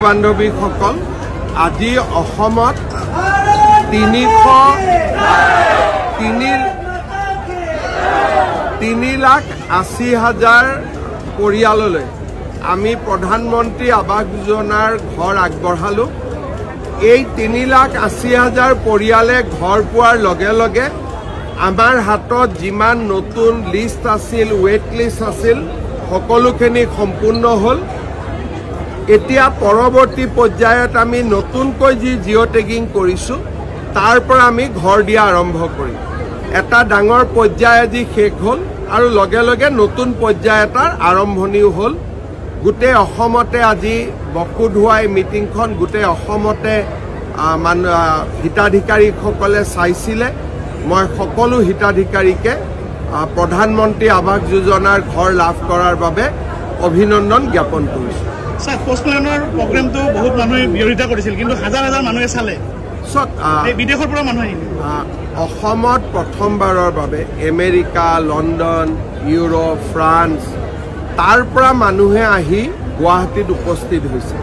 বান্ধৱীসকল আজি অসমত 3,80,000 পৰিয়াললৈ আমি প্ৰধানমন্ত্ৰী আৱাস যোজনাৰ ঘৰ আগবঢ়ালো। এই 3,80,000 পৰিয়ালে ঘৰ পোৱাৰ লগে লগে আমাৰ হাতত যিমান নতুন লিষ্ট আছিল, ৱেট লিষ্ট আছিল, সকলোখিনি সম্পূৰ্ণ হ'ল। এতিয়া পৰৱৰ্তী পৰ্যায়ত আমি নতুনকৈ যি জিঅ' টেগিং কৰিছোঁ তাৰ পৰা আমি ঘৰ দিয়া আৰম্ভ কৰিম। এটা ডাঙৰ পৰ্যায় আজি শেষ হ'ল আৰু লগে লগে নতুন পৰ্যায় এটাৰ আৰম্ভণিও হ'ল। গোটেই অসমতে আজি বকুধুৱাই মিটিংখন গোটেই অসমতে হিতাধিকাৰীসকলে চাইছিলে। মই সকলো হিতাধিকাৰীকে প্ৰধানমন্ত্ৰী আৱাস যোজনাৰ ঘৰ লাভ কৰাৰ বাবে অভিনন্দন জ্ঞাপন কৰিছোঁ। স্যাৰ, পোস্টমেনৰ প্ৰগ্ৰামটো বহুত মানুহে বিৰোধিতা কৰিছিল, কিন্তু হাজাৰ হাজাৰ মানুহে চালে। বিদেশৰ পৰা মানুহ আহিলে। অসমত প্ৰথমবাৰৰ বাবে আমেৰিকা, লণ্ডন, ইউৰোপ, ফ্ৰান্স তাৰ পৰা মানুহে আহি গুৱাহাটীত উপস্থিত হৈছে।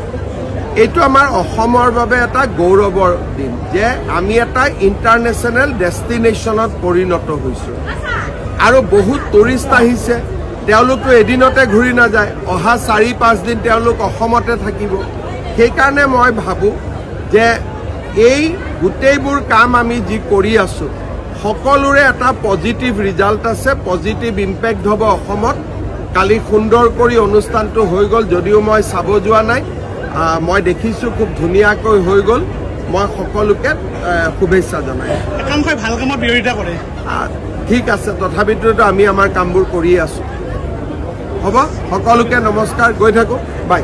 এইটো আমাৰ অসমৰ বাবে এটা গৌৰৱৰ দিন যে আমি এটা ইণ্টাৰনেশ্যনেল ডেষ্টিনেশ্যনত পৰিণত হৈছোঁ আৰু বহুত টুৰিষ্ট আহিছে। তেওঁলোকতো এদিনতে ঘূৰি নাযায়, অহা 4-5 দিন তেওঁলোক অসমতে থাকিব। সেইকাৰণে মই ভাবোঁ যে এই গোটেইবোৰ কাম আমি যি কৰি আছোঁ সকলোৰে এটা পজিটিভ ৰিজাল্ট আছে, পজিটিভ ইম্পেক্ট হ'ব অসমত। কালি সুন্দৰ কৰি অনুষ্ঠানটো হৈ গ'ল, যদিও মই চাব যোৱা নাই, মই দেখিছোঁ খুব ধুনীয়াকৈ হৈ গ'ল। মই সকলোকে শুভেচ্ছা জনাই। একাংশই ভাল কামৰ বিৰোধিতা কৰে। ঠিক আছে, তথাপিতো আমি আমাৰ কামবোৰ কৰি আছোঁ। হ'ব, সকলোকে নমস্কাৰ, গৈ থাকোঁ, বাই।